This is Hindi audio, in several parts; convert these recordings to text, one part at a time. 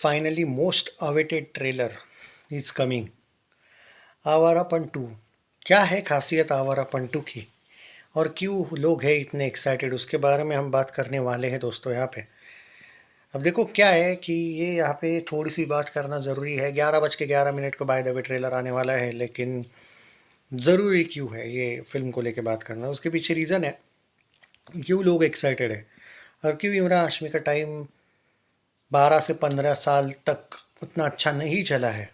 Finally, most awaited trailer is coming. Awarapan 2। क्या है खासियत आवारापन 2 की और क्यों लोग हैं इतने एक्साइटेड, उसके बारे में हम बात करने वाले हैं दोस्तों यहाँ पे। अब देखो क्या है कि ये यहाँ पे थोड़ी सी बात करना ज़रूरी है। 11:11 को बाय द वे ट्रेलर आने वाला है, लेकिन ज़रूरी क्यों है ये फिल्म को लेके बात करना, उसके पीछे रीज़न है क्यों लोग एक्साइटेड है और क्यों इमरान हाशमी का टाइम 12 से 15 साल तक उतना अच्छा नहीं चला है।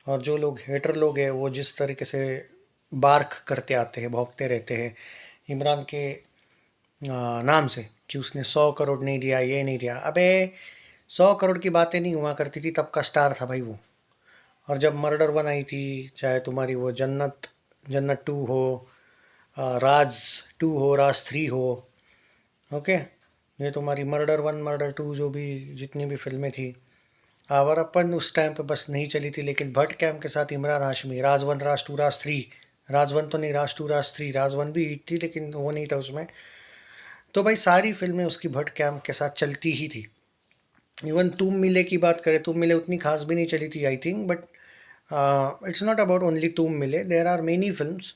और जो लोग हेटर लोग हैं वो जिस तरीके से बार्क करते आते हैं, भौंकते रहते हैं इमरान के नाम से कि उसने 100 करोड़ नहीं दिया, ये नहीं दिया। अबे 100 करोड़ की बातें नहीं हुआ करती थी, तब का स्टार था भाई वो। और जब मर्डर बनाई थी, चाहे तुम्हारी वो जन्नत जन्नत 2 हो, राज 2 हो, राज 3 हो, ओके, ये तुम्हारी मर्डर 1 मर्डर 2 जो भी जितनी भी फिल्में थी, आवारापन उस टाइम पे बस नहीं चली थी। लेकिन भट्ट कैम्प के साथ इमरान हाशमी, राज 1 राज 2 राज 3, राज 1 तो नहीं, राज 2 राज 3, राज 1 भी हिट थी लेकिन वो नहीं था उसमें। तो भाई सारी फिल्में उसकी भट्ट कैम्प के साथ चलती ही थी। इवन तुम मिले की बात करें, तुम मिले उतनी खास भी नहीं चली थी I think, but it's not about only तुम मिले, देयर आर मेनी फिल्म्स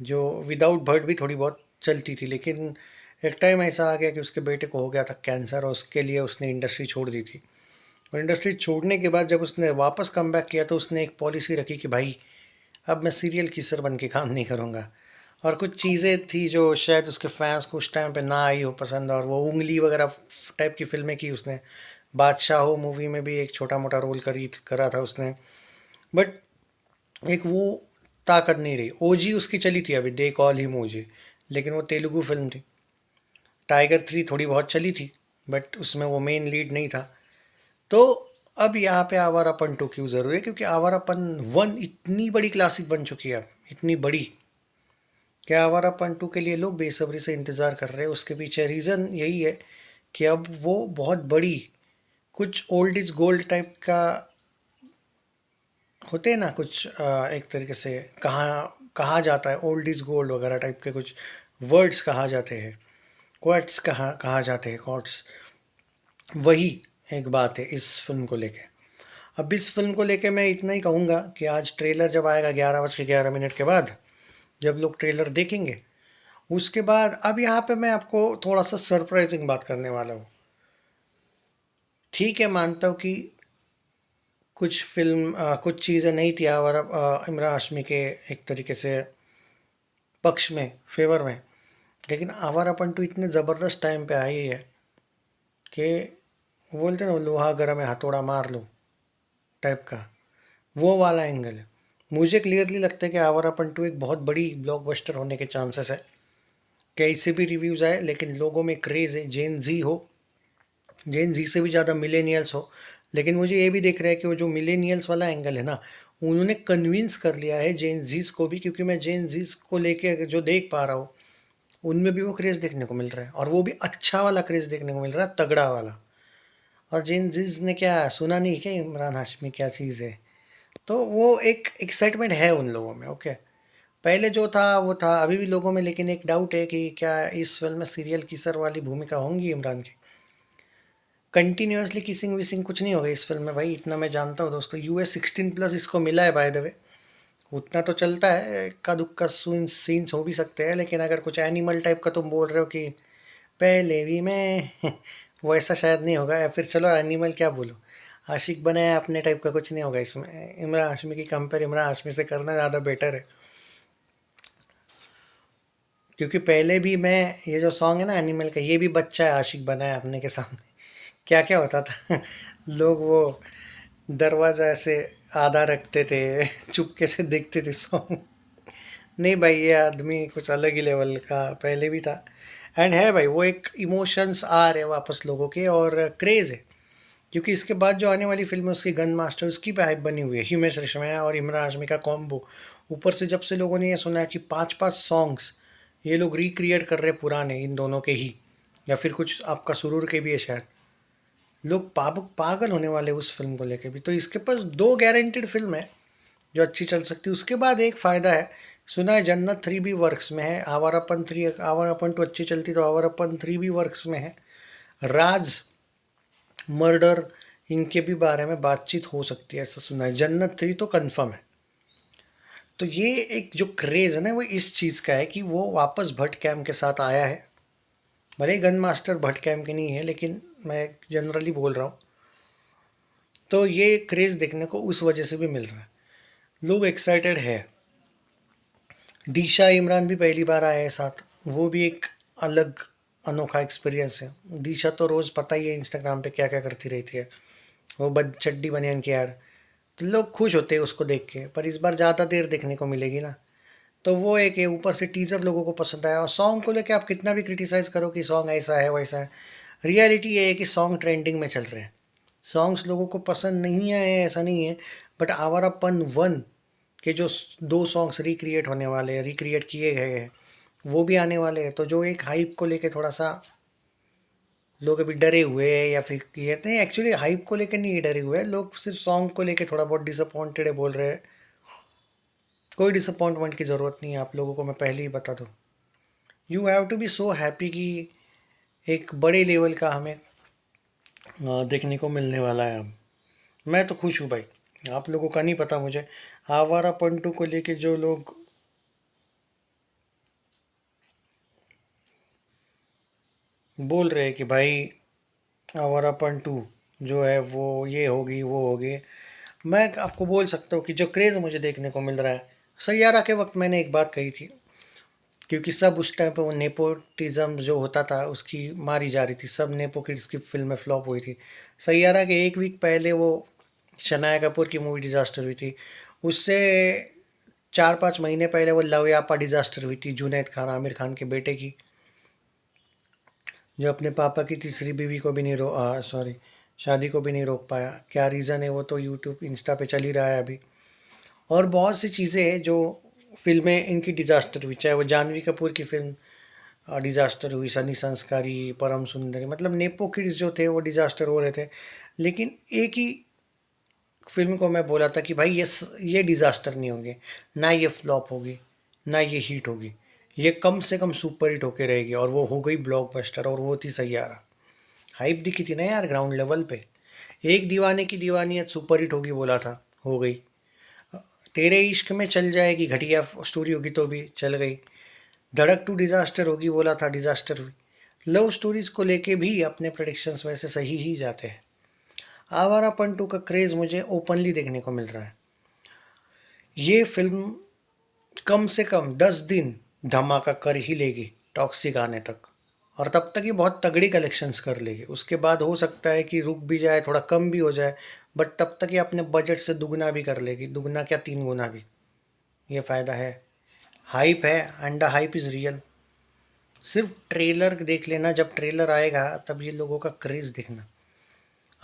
जो विदाउट भट्ट भी थोड़ी बहुत चलती थी। लेकिन एक टाइम ऐसा आ गया कि उसके बेटे को हो गया था कैंसर और उसके लिए उसने इंडस्ट्री छोड़ दी थी। और इंडस्ट्री छोड़ने के बाद जब उसने वापस कम बैक किया तो उसने एक पॉलिसी रखी कि भाई अब मैं सीरियल किसर बन के काम नहीं करूँगा। और कुछ चीज़ें थी जो शायद उसके फैंस को उस टाइम पे ना आई हो पसंद, और वो उंगली वगैरह टाइप की फिल्में की उसने। बादशाह हो मूवी में भी एक छोटा मोटा रोल करा था उसने, बट एक वो ताकत नहीं रही। ओजी उसकी चली थी, अभी दे कॉल हिम ओजी, लेकिन वो तेलुगु फिल्म थी। टाइगर 3 थोड़ी बहुत चली थी बट उसमें वो मेन लीड नहीं था। तो अब यहाँ पे आवारापन 2 क्यों ज़रूरी है, क्योंकि आवारापन 1 इतनी बड़ी क्लासिक बन चुकी है अब, इतनी बड़ी कि आवारापन 2 के लिए लोग बेसब्री से इंतज़ार कर रहे हैं। उसके पीछे रीज़न यही है कि अब वो बहुत बड़ी, कुछ ओल्ड इज़ गोल्ड टाइप का होते हैं ना, कुछ एक तरीके से कहा जाता है, ओल्ड इज़ गोल्ड वगैरह टाइप के कुछ वर्ड्स कहा जाते हैं, क्वाट्स कहा जाते हैं, क्वाट्स। वही एक बात है इस फिल्म को लेके। अब इस फिल्म को लेके मैं इतना ही कहूँगा कि आज ट्रेलर जब आएगा 11:11 के बाद, जब लोग ट्रेलर देखेंगे, उसके बाद अब यहाँ पे मैं आपको थोड़ा सा सरप्राइजिंग बात करने वाला हूँ। ठीक है, मानता हूँ कि कुछ चीज़ें नहीं थी आवारा इमरान हाशमी के एक तरीके से पक्ष में, फेवर में, लेकिन आवारापन 2 इतने ज़बरदस्त टाइम पे आई है कि बोलते ना, लोहा गर्म है हथौड़ा मार लो टाइप का, वो वाला एंगल है। मुझे क्लियरली लगता है कि आवारापन 2 एक बहुत बड़ी ब्लॉकबस्टर होने के चांसेस है। कैसे भी रिव्यूज़ आए, लेकिन लोगों में क्रेज़ है, जेन जी से भी ज़्यादा मिलेनियल्स हो। लेकिन मुझे ये भी देख रहा है कि वो जो मिलेनियल्स वाला एंगल है ना, उन्होंने कन्विंस कर लिया है जेन जीस को भी, क्योंकि मैं जेन जीस को लेके जो देख पा रहा हूँ उनमें भी वो क्रेज़ देखने को मिल रहा है, और वो भी अच्छा वाला क्रेज़ देखने को मिल रहा है, तगड़ा वाला। और जेन जीस ने क्या सुना नहीं क्या इमरान हाशमी क्या चीज़ है, तो वो एक एक्साइटमेंट है उन लोगों में। ओके, पहले जो था वो था, अभी भी लोगों में, लेकिन एक डाउट है कि क्या इस फिल्म में सीरियल किसर वाली भूमिका होंगी इमरान की। कंटिन्यूसली किसिंग विसिंग कुछ नहीं होगा इस फिल्म में भाई, इतना मैं जानता हूँ दोस्तों। US 16+ इसको मिला है बाय द वे, उतना तो चलता है, इक्का दुक्का सीन्स हो भी सकते हैं। लेकिन अगर कुछ एनिमल टाइप का तुम बोल रहे हो कि पहले भी मैं वो ऐसा शायद नहीं होगा, या फिर चलो एनिमल क्या बोलो, आशिक बनाया अपने टाइप का कुछ नहीं होगा इसमें। इमरान हाशमी की कंपेयर इमरान हाशमी से करना ज़्यादा बेटर है, क्योंकि पहले भी मैं, ये जो सॉन्ग है ना एनिमल का, ये भी बच्चा है आशिक बनाया अपने के सामने। क्या क्या होता था लोग वो दरवाज़ा ऐसे आधा रखते थे चुपके से देखते थे सॉन्ग। नहीं भाई, ये आदमी कुछ अलग ही लेवल का पहले भी था एंड है भाई। वो एक इमोशंस आ रहे वापस लोगों के, और क्रेज़ है, क्योंकि इसके बाद जो आने वाली फिल्म है उसकी गन मास्टर, उसकी पे हाइप बनी हुई है। हिमेश रेशमिया और इमरान हाशमी का कॉम्बो, ऊपर से जब से लोगों ने ये सुना है कि 5-5 सॉन्ग्स ये लोग रिक्रिएट कर रहे पुराने इन दोनों के ही, या फिर कुछ आपका सुरूर के भी है शायद, लोग पागल होने वाले उस फिल्म को लेके भी। तो इसके पास 2 गारंटेड फिल्म है जो अच्छी चल सकती है। उसके बाद एक फ़ायदा है, सुना है जन्नत 3 भी वर्क्स में है, आवारापन 2 अच्छी चलती तो आवारापन 3 भी वर्क्स में है। राज, मर्डर, इनके भी बारे में बातचीत हो सकती है, ऐसा सुना है। जन्नत 3 तो कंफर्म है। तो ये एक जो क्रेज़ है ना वो इस चीज़ का है कि वो वापस भट्ट कैम के साथ आया है। भले ही गन मास्टर भट्ट कैम के नहीं है, लेकिन मैं जनरली बोल रहा हूँ। तो ये क्रेज़ देखने को उस वजह से भी मिल रहा है, लोग एक्साइटेड है। दिशा इमरान भी पहली बार आए हैं साथ, वो भी एक अलग अनोखा एक्सपीरियंस है। दिशा तो रोज़ पता ही है इंस्टाग्राम पे क्या क्या करती रहती है, वो चड्डी बनियान की ऐड, तो लोग खुश होते हैं उसको देख के। पर इस बार ज़्यादा देर देखने को मिलेगी ना, तो वो एक है। ऊपर से टीज़र लोगों को पसंद आया, और सॉन्ग को लेके आप कितना भी क्रिटिसाइज़ करो कि सॉन्ग ऐसा है वैसा है, रियलिटी ये है कि सॉन्ग ट्रेंडिंग में चल रहे हैं। सॉन्ग्स लोगों को पसंद नहीं आए ऐसा नहीं है, बट आवारापन 1 के जो 2 सॉन्ग्स रिक्रिएट होने वाले हैं, रिक्रिएट किए गए हैं, वो भी आने वाले हैं। तो जो एक हाइप को लेके थोड़ा सा लोग अभी डरे हुए हैं, या फिर ये नहीं, एक्चुअली हाइप को लेके नहीं डरे हुए हैं लोग, सिर्फ सॉन्ग को लेके थोड़ा बहुत डिसअपॉइंटेड है बोल रहे हैं। कोई डिसअपॉइंटमेंट की ज़रूरत नहीं है, आप लोगों को मैं पहले ही बता दूँ। You have to be so happy कि एक बड़े लेवल का हमें देखने को मिलने वाला है अब। मैं तो खुश हूँ भाई, आप लोगों का नहीं पता मुझे। आवारा पंटू को लेके जो लोग बोल रहे हैं कि भाई आवारा पंटू जो है वो ये होगी वो होगी, मैं आपको बोल सकता हूँ कि जो क्रेज़ मुझे देखने को मिल रहा है, सैयारा के वक्त मैंने एक बात कही थी, क्योंकि सब उस टाइम पे वो नेपोटिज्म जो होता था उसकी मारी जा रही थी, सब नेपो किड्स की फिल्में फ्लॉप हुई थी। सैयारा के एक वीक पहले वो शनाया कपूर की मूवी डिज़ास्टर हुई थी, उससे 4-5 महीने पहले वो लव यापा डिज़ास्टर हुई थी, जुनैद खान आमिर खान के बेटे की, जो अपने पापा की तीसरी बीवी को भी नहीं सॉरी शादी को भी नहीं रोक पाया। क्या रीज़न है वो तो यूट्यूब इंस्टा पे चल ही रहा है अभी। और बहुत सी चीज़ें हैं जो फिल्में इनकी डिज़ास्टर हुई, चाहे वो जानवी कपूर की फिल्म डिज़ास्टर हुई, सनी संस्कारी, परम सुंदरी, मतलब नेपो किड्स जो थे वो डिज़ास्टर हो रहे थे। लेकिन एक ही फिल्म को मैं बोला था कि भाई ये डिज़ास्टर नहीं होंगे, ना ये फ्लॉप होगी, ना ये हिट होगी, ये कम से कम सुपर हिट होके रहेगी। और वो हो गई ब्लॉकबस्टर, और वो थी सैयारा। हाइप दिखी थी ना यार ग्राउंड लेवल पे। एक दीवाने की दीवानियत सुपर हिट होगी बोला था, हो गई। तेरे इश्क में चल जाएगी, घटिया स्टोरी होगी तो भी चल गई। धड़क 2 डिज़ास्टर होगी बोला था, डिज़ास्टर हुई। लव स्टोरीज़ को लेके भी अपने प्रेडिक्शंस वैसे सही ही जाते हैं। आवारापन 2 का क्रेज़ मुझे ओपनली देखने को मिल रहा है। ये फिल्म कम से कम 10 दिन धमाका कर ही लेगी टॉक्सिक आने तक, और तब तक ये बहुत तगड़ी कलेक्शंस कर लेगी। उसके बाद हो सकता है कि रुक भी जाए, थोड़ा कम भी हो जाए, बट तब तक ये अपने बजट से दुगना भी कर लेगी, दुगना क्या 3 गुना भी। ये फ़ायदा है, हाइप है, and the hype is real. सिर्फ ट्रेलर देख लेना, जब ट्रेलर आएगा तब ये लोगों का क्रेज़ देखना।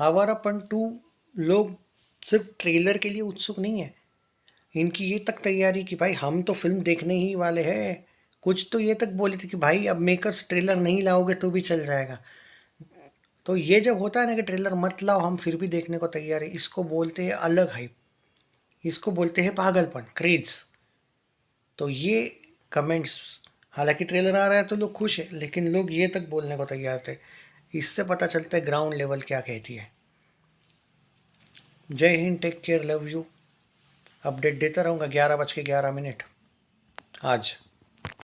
आवारापन 2 लोग सिर्फ ट्रेलर के लिए उत्सुक नहीं है, इनकी ये तक तैयारी कि भाई हम तो फिल्म देखने ही वाले हैं। कुछ तो ये तक बोले थे कि भाई अब मेकर्स ट्रेलर नहीं लाओगे तो भी चल जाएगा। तो ये जब होता है ना कि ट्रेलर मत लाओ हम फिर भी देखने को तैयार है, इसको बोलते हैं अलग हाइप, इसको बोलते हैं पागलपन, क्रेज। तो ये कमेंट्स, हालांकि ट्रेलर आ रहा है तो लोग खुश है, लेकिन लोग ये तक बोलने को तैयार थे। इससे पता चलता है ग्राउंड लेवल क्या कहती है। Jai Hind, take care, love you. Update देता रहूँगा 11:11 आज।